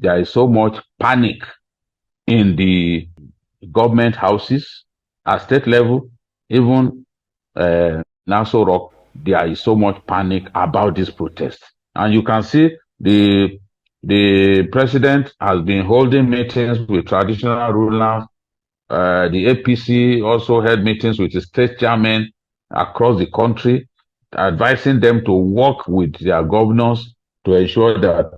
there is so much panic in the government houses at state level, even Aso Rock, there is so much panic about this protest. And you can see the president has been holding meetings with traditional rulers. The APC also held meetings with the state chairmen across the country, advising them to work with their governors to ensure that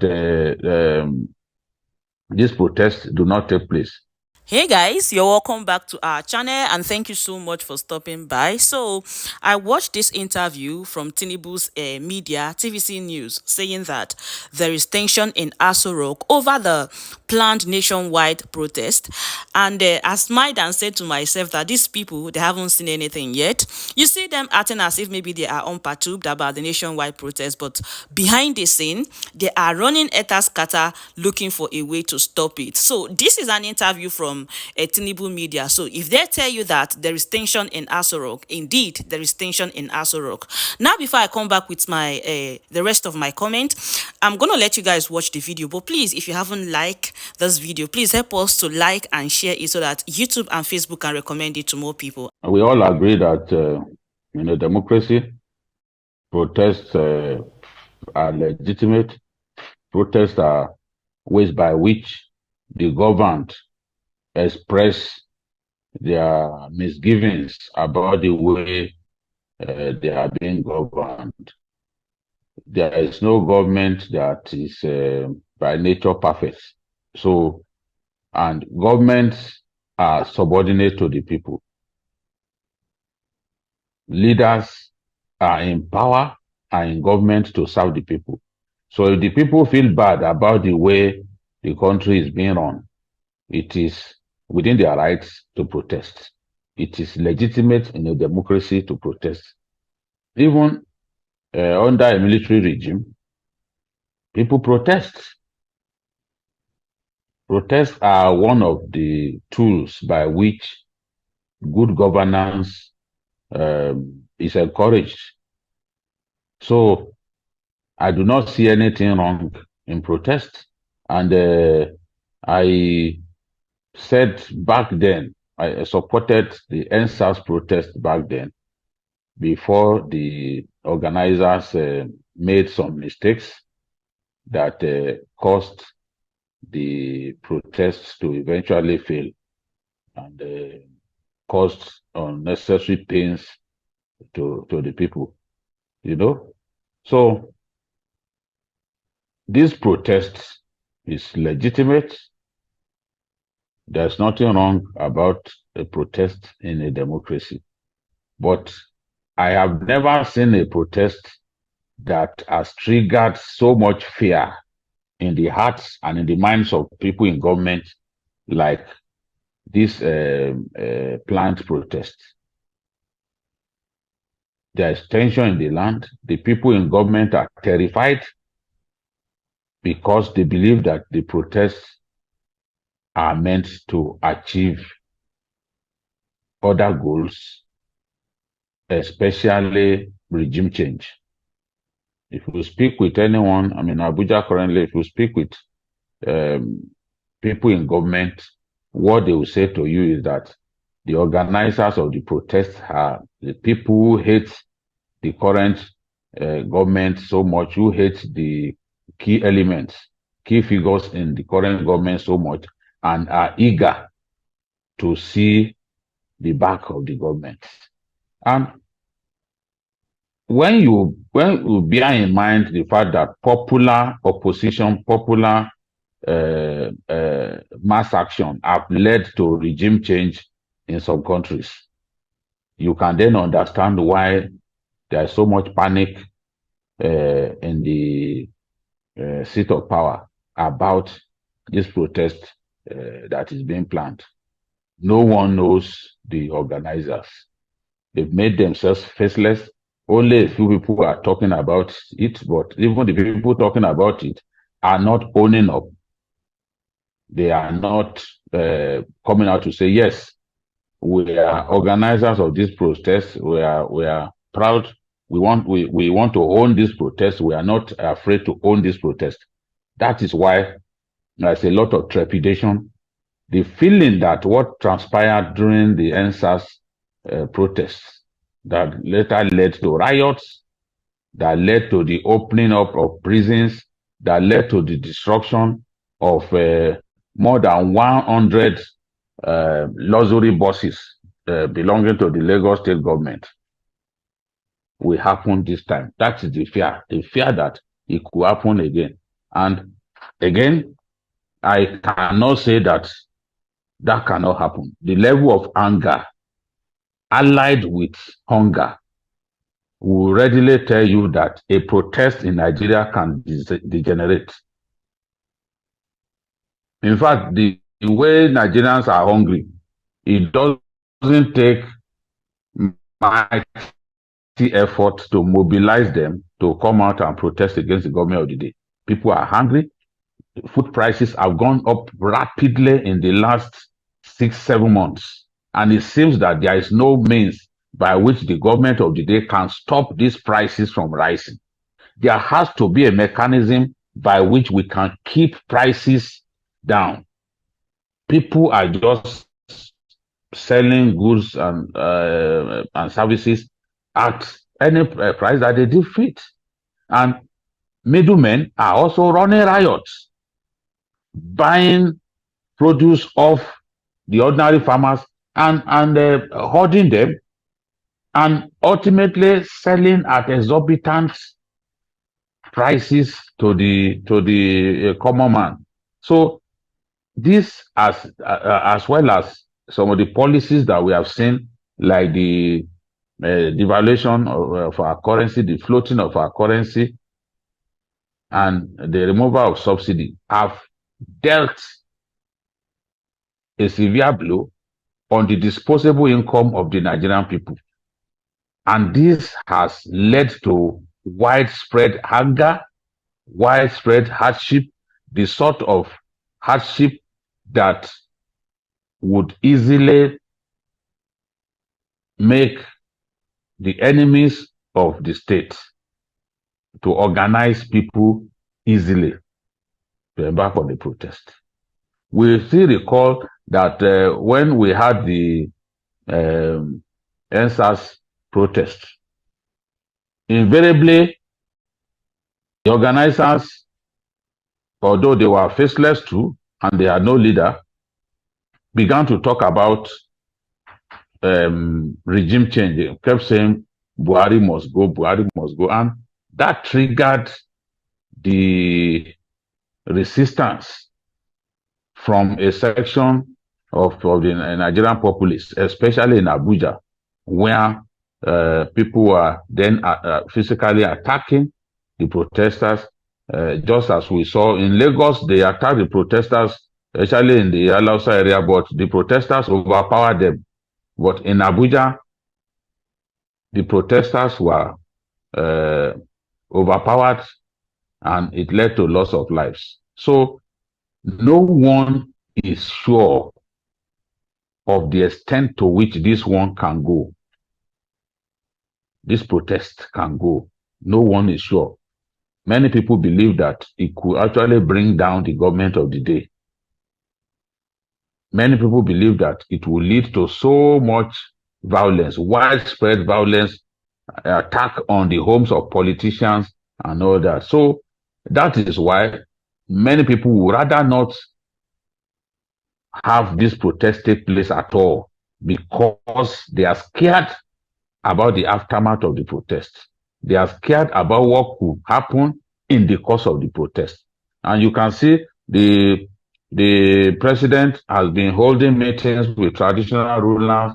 these protests do not take place. Hey guys, you're welcome back to our channel and thank you so much for stopping by. So I watched this interview from Tinubu's media, TVC News, saying that there is tension in Aso Rock over the planned nationwide protest. And I smiled and said to myself that these people, they haven't seen anything yet. You see them acting as if maybe they are unperturbed about the nationwide protest, but behind the scene, they are running scatter looking for a way to stop it. So this is an interview from Tinubu media. So if they tell you that there is tension in Aso Rock, indeed there is tension in Aso Rock. Now, before I come back with my the rest of my comment, I'm gonna let you guys watch the video. But please, if you haven't liked this video, please help us to like and share it so that YouTube and Facebook can recommend it to more people. We all agree that in a democracy, protests are legitimate. Protests are ways by which the governed express their misgivings about the way they are being governed. There is no government that is by nature perfect. So, and governments are subordinate to the people. Leaders are in power and in government to serve the people. So if the people feel bad about the way the country is being run, it is within their rights to protest. It is legitimate in a democracy to protest. Even under a military regime, people protest. Protests are one of the tools by which good governance is encouraged. So I do not see anything wrong in protest. And I said back then, I supported the NSAS protest back then, before the organizers made some mistakes that caused the protests to eventually fail and caused unnecessary pains to the people, you know. So this protest is legitimate. There's nothing wrong about a protest in a democracy. But I have never seen a protest that has triggered so much fear in the hearts and in the minds of people in government like this planned protest. There is tension in the land. The people in government are terrified because they believe that the protests are meant to achieve other goals, especially regime change. If you speak with anyone, I mean, Abuja currently, if you speak with people in government, what they will say to you is that the organizers of the protests are the people who hate the current government so much, who hate the key elements, key figures in the current government so much, and are eager to see the back of the government. And when you bear in mind the fact that popular opposition, popular mass action have led to regime change in some countries, you can then understand why there is so much panic in the seat of power about this protest that is being planned. No one knows the organizers. They've made themselves faceless. Only a few people are talking about it, but even the people talking about it are not owning up. They are not coming out to say, yes, we are organizers of this protest. We are proud. We want to own this protest. We are not afraid to own this protest. That is why There's a lot of trepidation. The feeling that what transpired during the NSAS protests that later led to riots, that led to the opening up of prisons, that led to the destruction of more than 100 luxury buses belonging to the Lagos state government will happen this time. That is the fear that it could happen again. And again, I cannot say that that cannot happen. The level of anger allied with hunger will readily tell you that a protest in Nigeria can degenerate. In fact, the way Nigerians are hungry, it doesn't take mighty effort to mobilize them to come out and protest against the government of the day. People are hungry. Food prices have gone up rapidly in the last 6-7 months. And it seems that there is no means by which the government of the day can stop these prices from rising. There has to be a mechanism by which we can keep prices down. People are just selling goods and services at any price that they defeat. And middlemen are also running riots, buying produce off the ordinary farmers and hoarding them, and ultimately selling at exorbitant prices to the common man. So this, as well as some of the policies that we have seen, like the devaluation of our currency, the floating of our currency, and the removal of subsidy, have dealt a severe blow on the disposable income of the Nigerian people. And this has led to widespread hunger, widespread hardship, the sort of hardship that would easily make the enemies of the state to organize people easily to embark on the protest. We still recall that when we had the NSAS protest, invariably the organizers, although they were faceless too and they had no leader, began to talk about regime change. They kept saying Buhari must go, Buhari must go, and that triggered the resistance from a section of the Nigerian populace, especially in Abuja, where people were then physically attacking the protesters, just as we saw in Lagos. They attacked the protesters, especially in the Alausa area, but the protesters overpowered them. But in Abuja, the protesters were overpowered, and it led to loss of lives. So no one is sure of the extent to which this one can go. This protest can go. No one is sure. Many people believe that it could actually bring down the government of the day. Many people believe that it will lead to so much violence, widespread violence, attack on the homes of politicians and all that. So that is why many people would rather not have this protest take place at all, because they are scared about the aftermath of the protest. They are scared about what could happen in the course of the protest. And you can see the president has been holding meetings with traditional rulers.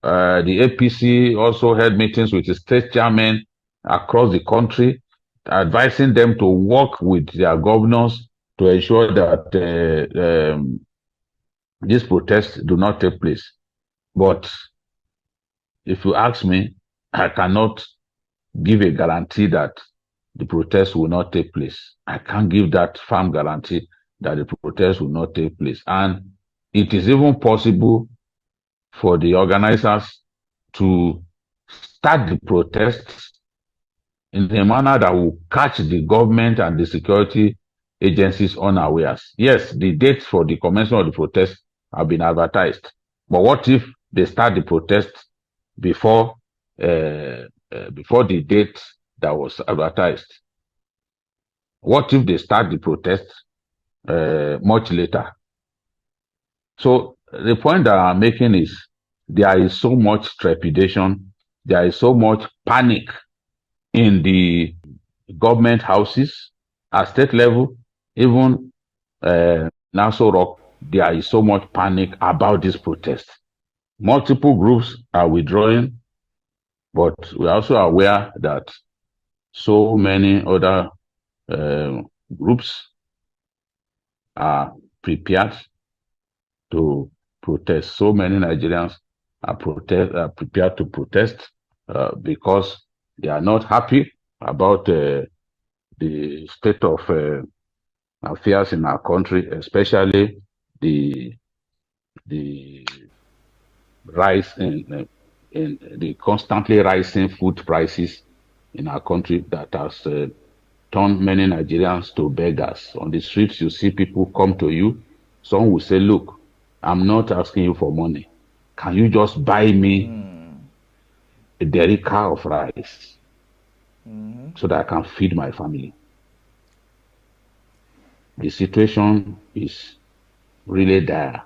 The APC also held meetings with the state chairmen across the country, advising them to work with their governors to ensure that these protests do not take place. But if you ask me, I cannot give a guarantee that the protest will not take place. I can't give that firm guarantee that the protest will not take place. And it is even possible for the organizers to start the protests in a manner that will catch the government and the security agencies unawares. Yes, the dates for the commencement of the protest have been advertised. But what if they start the protest before before the date that was advertised? What if they start the protest much later? So the point that I'm making is there is so much trepidation, there is so much panic in the government houses at state level, even in Aso Rock, there is so much panic about this protest. Multiple groups are withdrawing, but we're also aware that so many other uh, groups are prepared to protest. So many Nigerians are prepared to protest because they are not happy about the state of affairs in our country, especially the the rise in the constantly rising food prices in our country that has turned many Nigerians to beggars. On the streets, you see people come to you. Some will say, "Look, I'm not asking you for money. Can you just buy me a derica of rice so that I can feed my family?" The situation is really dire.